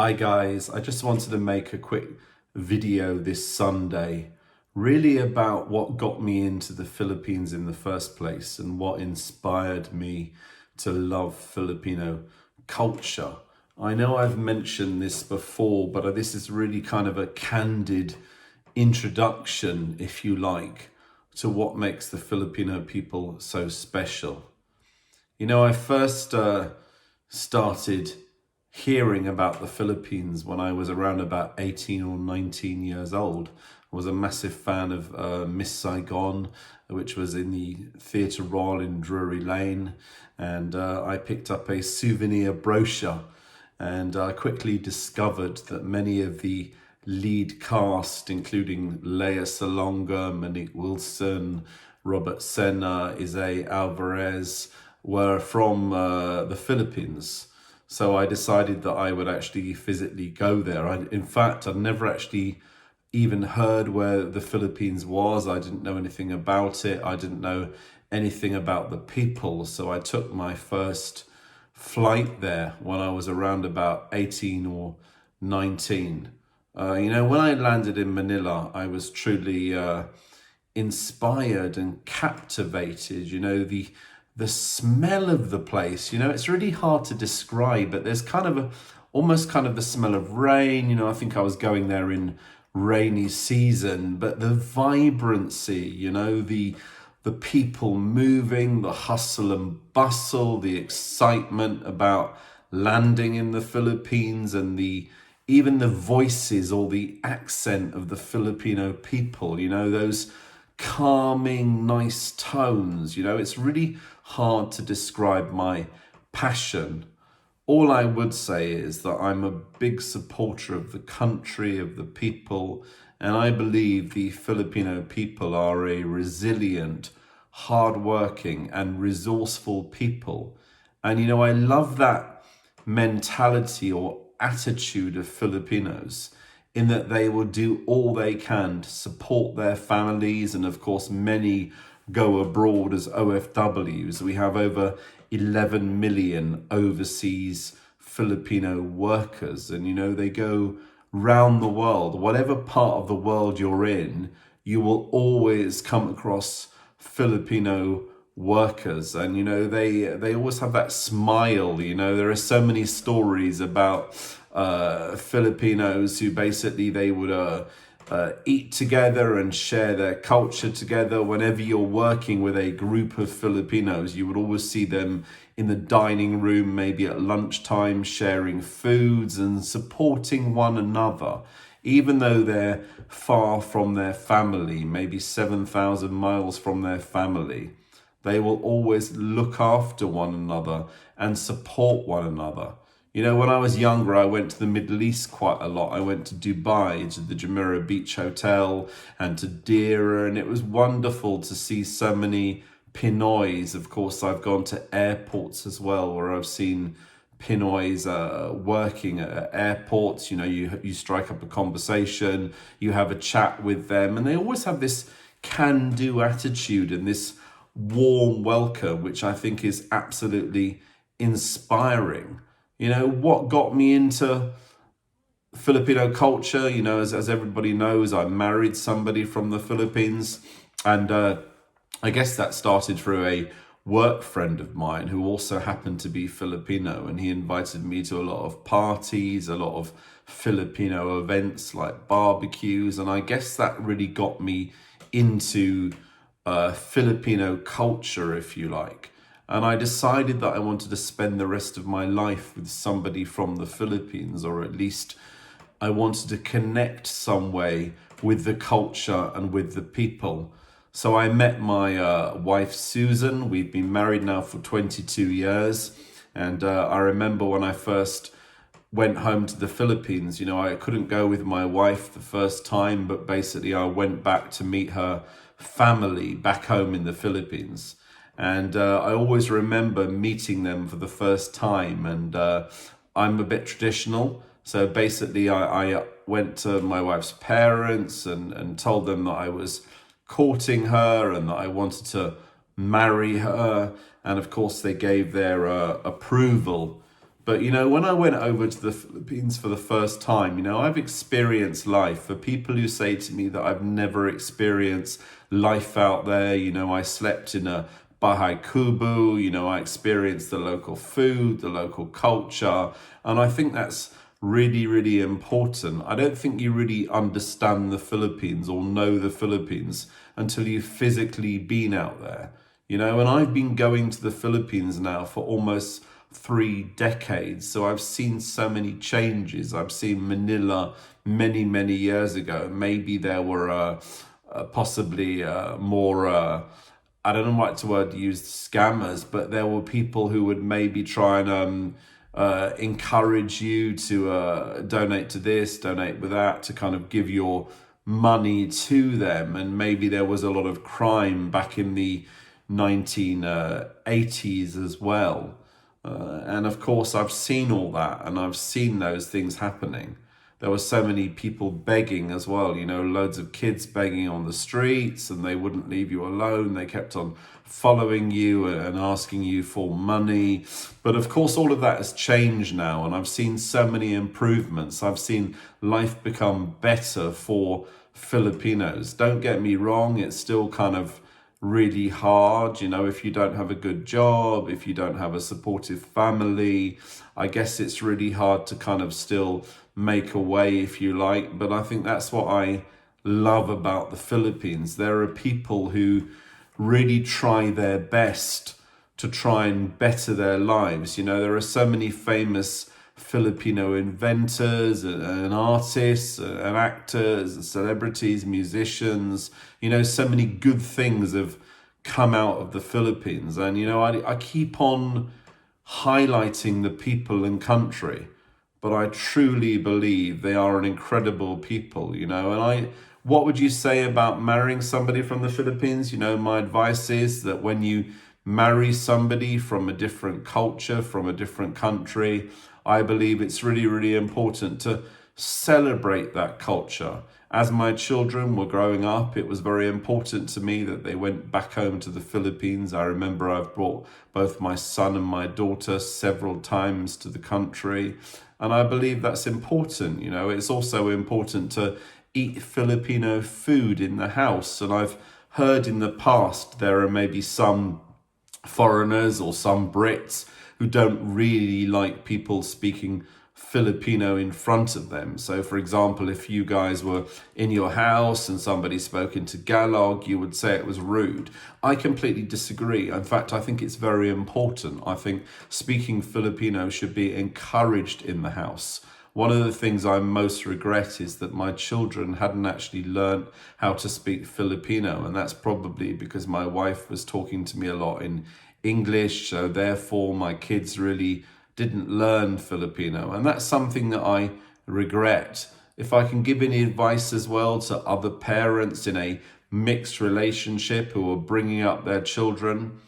Hi guys, I just wanted to make a quick video this Sunday really about what got me into the Philippines in the first place and what inspired me to love Filipino culture. I know I've mentioned this before, but this is really kind of a candid introduction, if you like, to what makes the Filipino people so special. I first started hearing about the Philippines when I was around about 18 or 19 years old. I was a massive fan of Miss Saigon, which was in the Theatre Royal in Drury Lane, and I picked up a souvenir brochure, and I quickly discovered that many of the lead cast, including Lea Salonga, Monique Wilson, Robert Sena, Isay Alvarez, were from the Philippines. So I decided that I would actually physically go there. In fact, I'd never actually even heard where the Philippines was. I didn't know anything about it. I didn't know anything about the people. So I took my first flight there when I was around about 18 or 19. When I landed in Manila, I was truly inspired and captivated. The smell of the place, it's really hard to describe, but there's kind of almost kind of the smell of rain. I think I was going there in rainy season, but the vibrancy, the people moving, the hustle and bustle, the excitement about landing in the Philippines, and even the voices or the accent of the Filipino people, those calming, nice tones. It's really hard to describe my passion. All I would say is that I'm a big supporter of the country, of the people, and I believe the Filipino people are a resilient, hardworking, and resourceful people. And I love that mentality or attitude of Filipinos, in that they will do all they can to support their families, and of course many go abroad as OFWs. We have over 11 million overseas Filipino workers, and they go round the world. Whatever part of the world you're in, you will always come across Filipino workers, and they always have that smile. There are so many stories about Filipinos who basically they would eat together and share their culture together. Whenever you're working with a group of Filipinos, you would always see them in the dining room, maybe at lunchtime, sharing foods and supporting one another, even though they're far from their family, maybe 7,000 miles from their family. They will always look after one another and support one another. When I was younger, I went to the Middle East quite a lot. I went to Dubai, to the Jumeirah Beach Hotel, and to Deira, and it was wonderful to see so many Pinoys. Of course, I've gone to airports as well, where I've seen Pinoys working at airports. You strike up a conversation, you have a chat with them, and they always have this can-do attitude and this warm welcome, which I think is absolutely inspiring. What got me into Filipino culture, as everybody knows, I married somebody from the Philippines, and I guess that started through a work friend of mine who also happened to be Filipino, and he invited me to a lot of parties, a lot of Filipino events like barbecues, and I guess that really got me into Filipino culture, if you like. And I decided that I wanted to spend the rest of my life with somebody from the Philippines, or at least I wanted to connect some way with the culture and with the people. So I met my wife, Susan. We've been married now for 22 years. And I remember when I first went home to the Philippines, I couldn't go with my wife the first time, but basically I went back to meet her family back home in the Philippines. And I always remember meeting them for the first time. And I'm a bit traditional. So basically, I went to my wife's parents and told them that I was courting her and that I wanted to marry her. And of course, they gave their approval. But, when I went over to the Philippines for the first time, I've experienced life. For people who say to me that I've never experienced life out there, I slept in a bahay kubo, I experienced the local food, the local culture. And I think that's really, really important. I don't think you really understand the Philippines or know the Philippines until you've physically been out there. And I've been going to the Philippines now for almost 3 decades. So I've seen so many changes. I've seen Manila many, many years ago. Maybe there were possibly more, I don't know what word to use, scammers, but there were people who would maybe try and encourage you to donate to this, donate with that, to kind of give your money to them. And maybe there was a lot of crime back in the 1980s as well. And of course, I've seen all that, and I've seen those things happening. There were so many people begging as well, loads of kids begging on the streets, and they wouldn't leave you alone. They kept on following you and asking you for money. But of course, all of that has changed now, and I've seen so many improvements. I've seen life become better for Filipinos. Don't get me wrong, it's still kind of really hard, if you don't have a good job, if you don't have a supportive family. I guess it's really hard to kind of still make a way, if you like. But I think that's what I love about the Philippines. There are people who really try their best to try and better their lives. There are so many famous Filipino inventors and artists and actors and celebrities, musicians. So many good things have come out of the Philippines. And, I keep on highlighting the people and country, but I truly believe they are an incredible people, and what would you say about marrying somebody from the Philippines? My advice is that when you marry somebody from a different culture, from a different country, I believe it's really, really important to celebrate that culture. As my children were growing up, it was very important to me that they went back home to the Philippines. I remember I've brought both my son and my daughter several times to the country. And I believe that's important. It's also important to eat Filipino food in the house. And I've heard in the past there are maybe some foreigners or some Brits who don't really like people speaking Filipino in front of them. So, for example, if you guys were in your house and somebody spoke in Tagalog, you would say it was rude. I completely disagree. In fact, I think it's very important. I think speaking Filipino should be encouraged in the house. One of the things I most regret is that my children hadn't actually learned how to speak Filipino, and that's probably because my wife was talking to me a lot in English, so therefore my kids really didn't learn Filipino, and that's something that I regret. If I can give any advice as well to other parents in a mixed relationship who are bringing up their children,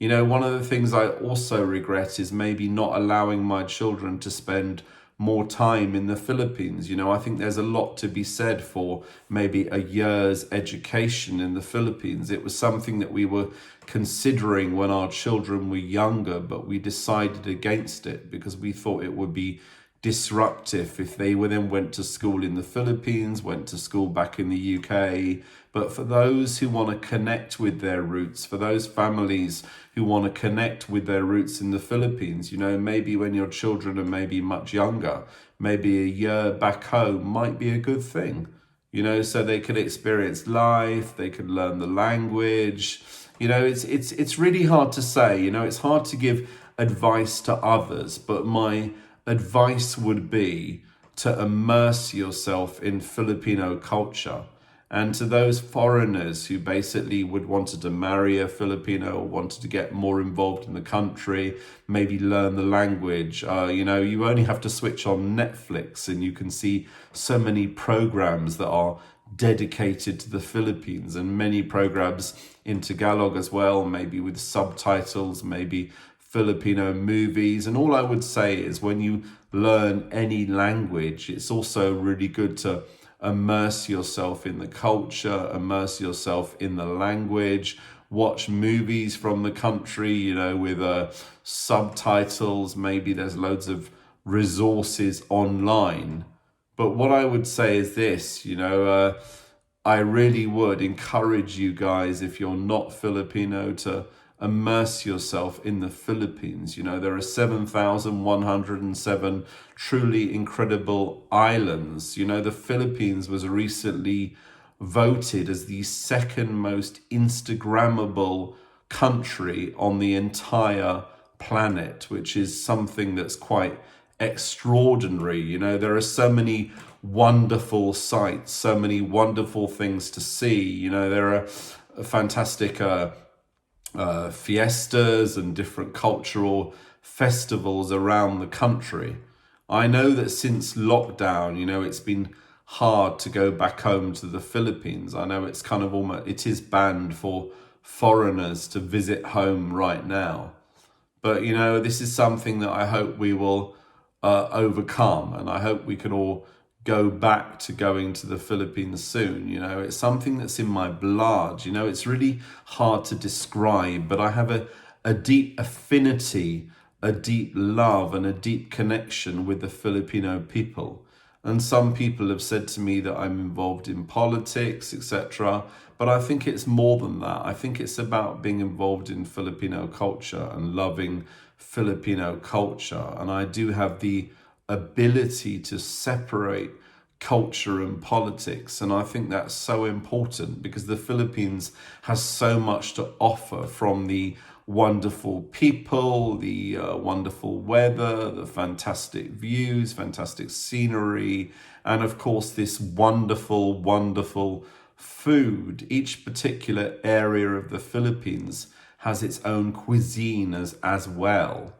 one of the things I also regret is maybe not allowing my children to spend more time in the Philippines. I think there's a lot to be said for maybe a year's education in the Philippines. It was something that we were considering when our children were younger, but we decided against it because we thought it would be disruptive if they then went to school in the Philippines, went to school back in the UK. But for those who want to connect with their roots, for those families who want to connect with their roots in the Philippines, maybe when your children are maybe much younger, maybe a year back home might be a good thing, so they could experience life, they could learn the language. It's really hard to say, it's hard to give advice to others, but my advice would be to immerse yourself in Filipino culture. And to those foreigners who basically would wanted to marry a Filipino or wanted to get more involved in the country, maybe learn the language, you only have to switch on Netflix and you can see so many programs that are dedicated to the Philippines, and many programs in Tagalog as well, maybe with subtitles, maybe Filipino movies. And all I would say is when you learn any language, it's also really good to immerse yourself in the culture, immerse yourself in the language. watch movies from the country, you know, with subtitles. Maybe there's loads of resources online. But what I would say is this, you know, I really would encourage you guys, if you're not Filipino, to immerse yourself in the Philippines. You know, there are 7,107 truly incredible islands. You know, the Philippines was recently voted as the second most Instagrammable country on the entire planet, which is something that's quite extraordinary. You know, there are so many wonderful sights, so many wonderful things to see. You know, there are fantastic fiestas and different cultural festivals around the country. I know that since lockdown, you know, it's been hard to go back home to the Philippines. I know it's kind of it is banned for foreigners to visit home right now. But, you know, this is something that I hope we will overcome, and I hope we can all go back to going to the Philippines soon. You know, it's something that's in my blood. You know, it's really hard to describe, but I have a deep affinity, a deep love, and a deep connection with the Filipino people. And some people have said to me that I'm involved in politics, etc. But I think it's more than that. I think it's about being involved in Filipino culture and loving Filipino culture. And I do have the ability to separate culture and politics. And I think that's so important, because the Philippines has so much to offer, from the wonderful people, the wonderful weather, the fantastic views, fantastic scenery, and of course this wonderful, wonderful food. Each particular area of the Philippines has its own cuisine as well.